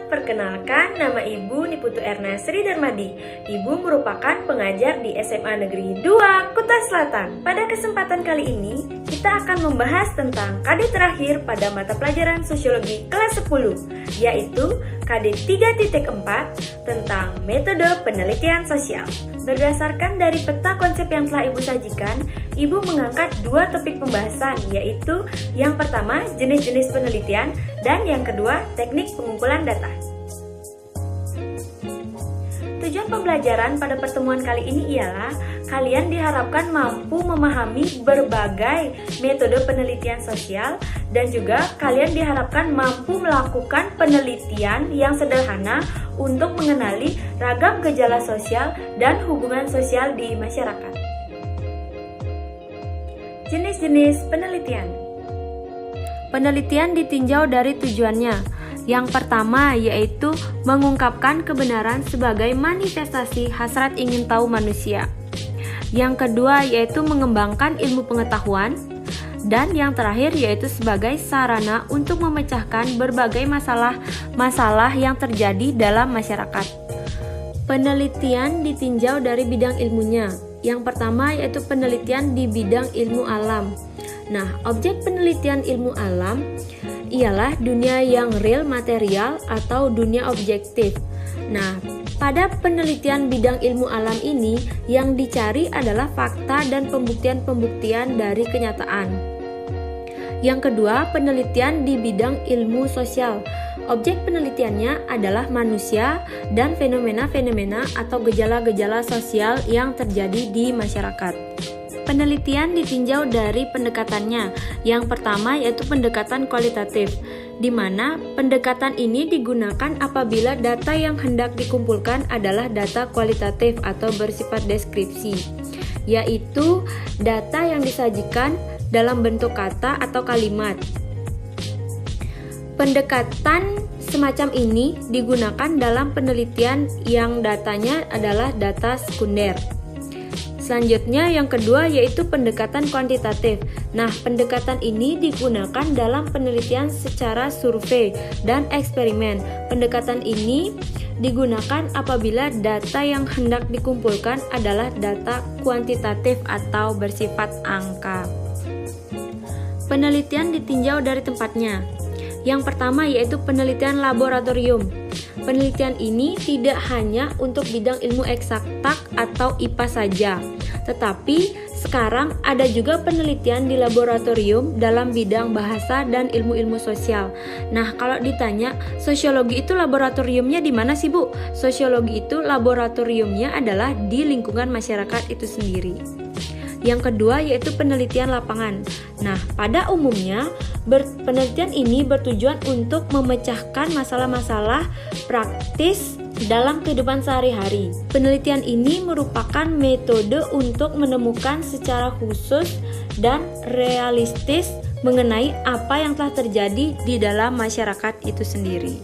perkenalkan nama Ibu Niputu Erna Sri Darmadi. Ibu merupakan pengajar di SMA Negeri 2 Kuta Selatan. Pada kesempatan kali ini, kita akan membahas tentang KD terakhir pada mata pelajaran Sosiologi kelas 10, yaitu KD 3.4 tentang metode penelitian sosial. Berdasarkan dari peta konsep yang telah Ibu sajikan, Ibu mengangkat dua topik pembahasan, yaitu yang pertama jenis-jenis penelitian dan yang kedua teknik pengumpulan data. Tujuan pembelajaran pada pertemuan kali ini ialah kalian diharapkan mampu memahami berbagai metode penelitian sosial dan juga kalian diharapkan mampu melakukan penelitian yang sederhana untuk mengenali ragam gejala sosial dan hubungan sosial di masyarakat. Jenis-jenis penelitian. Penelitian ditinjau dari tujuannya. Yang pertama yaitu mengungkapkan kebenaran sebagai manifestasi hasrat ingin tahu manusia. Yang kedua yaitu mengembangkan ilmu pengetahuan. Dan yang terakhir yaitu sebagai sarana untuk memecahkan berbagai masalah yang terjadi dalam masyarakat. Penelitian ditinjau dari bidang ilmunya. Yang pertama yaitu penelitian di bidang ilmu alam. Nah, objek penelitian ilmu alam ialah dunia yang real material atau dunia objektif. Nah, pada penelitian bidang ilmu alam ini yang dicari adalah fakta dan pembuktian-pembuktian dari kenyataan. Yang kedua, penelitian di bidang ilmu sosial. Objek penelitiannya adalah manusia dan fenomena-fenomena atau gejala-gejala sosial yang terjadi di masyarakat. Penelitian ditinjau dari pendekatannya. Yang pertama yaitu pendekatan kualitatif, di mana pendekatan ini digunakan apabila data yang hendak dikumpulkan adalah data kualitatif atau bersifat deskripsi, yaitu data yang disajikan dalam bentuk kata atau kalimat. Pendekatan semacam ini digunakan dalam penelitian yang datanya adalah data sekunder. Selanjutnya yang kedua yaitu pendekatan kuantitatif. Nah, pendekatan ini digunakan dalam penelitian secara survei dan eksperimen. Pendekatan ini digunakan apabila data yang hendak dikumpulkan adalah data kuantitatif atau bersifat angka. Penelitian ditinjau dari tempatnya. Yang pertama yaitu penelitian laboratorium. Penelitian ini tidak hanya untuk bidang ilmu eksakta atau IPA saja, tetapi sekarang ada juga penelitian di laboratorium dalam bidang bahasa dan ilmu-ilmu sosial. Nah, kalau ditanya, sosiologi itu laboratoriumnya di mana sih, Bu? Sosiologi itu laboratoriumnya adalah di lingkungan masyarakat itu sendiri. Yang kedua yaitu penelitian lapangan. Nah, pada umumnya penelitian ini bertujuan untuk memecahkan masalah-masalah praktis dalam kehidupan sehari-hari. Penelitian ini merupakan metode untuk menemukan secara khusus dan realistis mengenai apa yang telah terjadi di dalam masyarakat itu sendiri.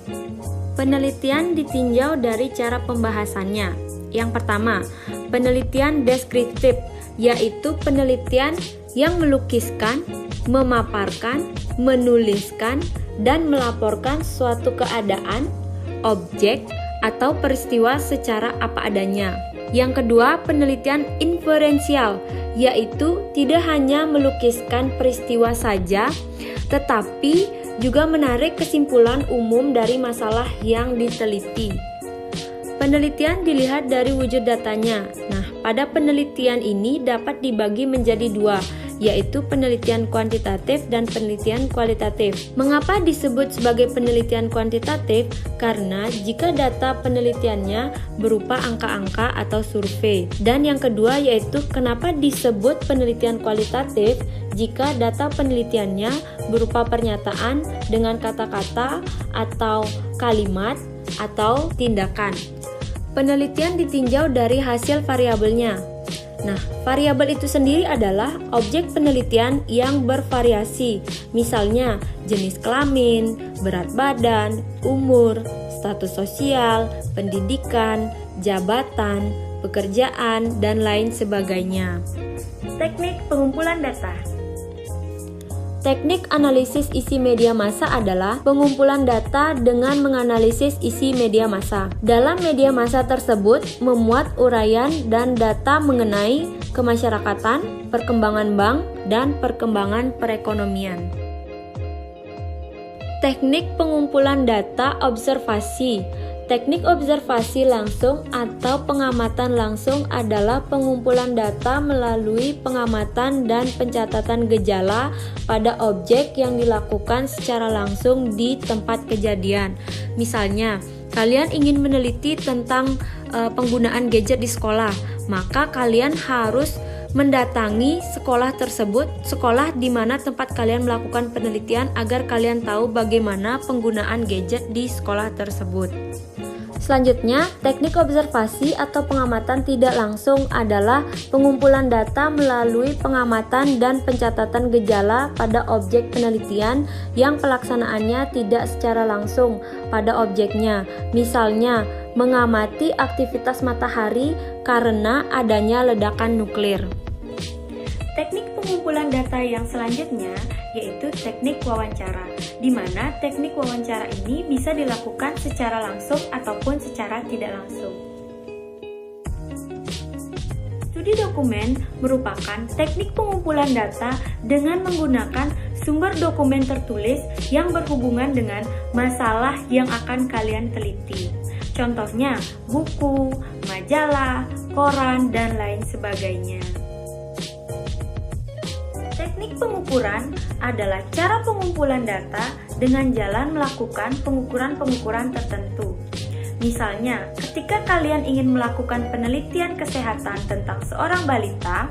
Penelitian ditinjau dari cara pembahasannya. Yang pertama, penelitian deskriptif, yaitu penelitian yang melukiskan, memaparkan, menuliskan, dan melaporkan suatu keadaan, objek, atau peristiwa secara apa adanya. Yang kedua, penelitian inferensial, yaitu tidak hanya melukiskan peristiwa saja, tetapi juga menarik kesimpulan umum dari masalah yang diteliti. Penelitian dilihat dari wujud datanya. Nah, pada penelitian ini dapat dibagi menjadi dua, yaitu penelitian kuantitatif dan penelitian kualitatif. Mengapa disebut sebagai penelitian kuantitatif? Karena jika data penelitiannya berupa angka-angka atau survei. Dan yang kedua yaitu kenapa disebut penelitian kualitatif? Jika data penelitiannya berupa pernyataan dengan kata-kata atau kalimat atau tindakan. Penelitian ditinjau dari hasil variabelnya. Nah, variabel itu sendiri adalah objek penelitian yang bervariasi. Misalnya, jenis kelamin, berat badan, umur, status sosial, pendidikan, jabatan, pekerjaan, dan lain sebagainya. Teknik pengumpulan data. Teknik analisis isi media massa adalah pengumpulan data dengan menganalisis isi media massa. Dalam media massa tersebut memuat uraian dan data mengenai kemasyarakatan, perkembangan bank, dan perkembangan perekonomian. Teknik pengumpulan data observasi. Teknik observasi langsung atau pengamatan langsung adalah pengumpulan data melalui pengamatan dan pencatatan gejala pada objek yang dilakukan secara langsung di tempat kejadian. Misalnya, kalian ingin meneliti tentang penggunaan gadget di sekolah, maka kalian harus mendatangi sekolah tersebut, sekolah di mana tempat kalian melakukan penelitian agar kalian tahu bagaimana penggunaan gadget di sekolah tersebut. Selanjutnya, teknik observasi atau pengamatan tidak langsung adalah pengumpulan data melalui pengamatan dan pencatatan gejala pada objek penelitian yang pelaksanaannya tidak secara langsung pada objeknya. Misalnya, mengamati aktivitas matahari karena adanya ledakan nuklir. Teknik pengumpulan data yang selanjutnya yaitu teknik wawancara, di mana teknik wawancara ini bisa dilakukan secara langsung ataupun secara tidak langsung. Studi dokumen merupakan teknik pengumpulan data dengan menggunakan sumber dokumen tertulis yang berhubungan dengan masalah yang akan kalian teliti. Contohnya, buku, majalah, koran, dan lain sebagainya. Teknik pengukuran adalah cara pengumpulan data dengan jalan melakukan pengukuran-pengukuran tertentu. Misalnya, ketika kalian ingin melakukan penelitian kesehatan tentang seorang balita,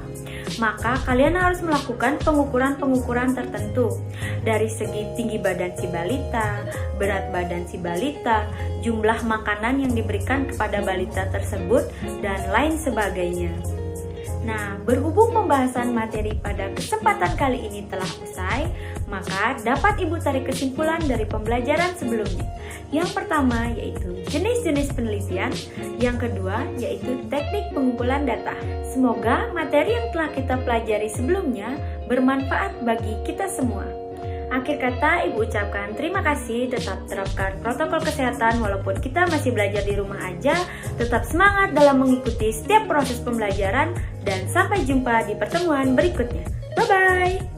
maka kalian harus melakukan pengukuran-pengukuran tertentu dari segi tinggi badan si balita, berat badan si balita, jumlah makanan yang diberikan kepada balita tersebut, dan lain sebagainya. Nah, berhubung pembahasan materi pada kesempatan kali ini telah usai, maka dapat Ibu tarik kesimpulan dari pembelajaran sebelumnya. Yang pertama yaitu jenis-jenis penelitian, yang kedua yaitu teknik pengumpulan data. Semoga materi yang telah kita pelajari sebelumnya bermanfaat bagi kita semua. Akhir kata, Ibu ucapkan terima kasih, tetap terapkan protokol kesehatan walaupun kita masih belajar di rumah aja, tetap semangat dalam mengikuti setiap proses pembelajaran, dan sampai jumpa di pertemuan berikutnya. Bye-bye!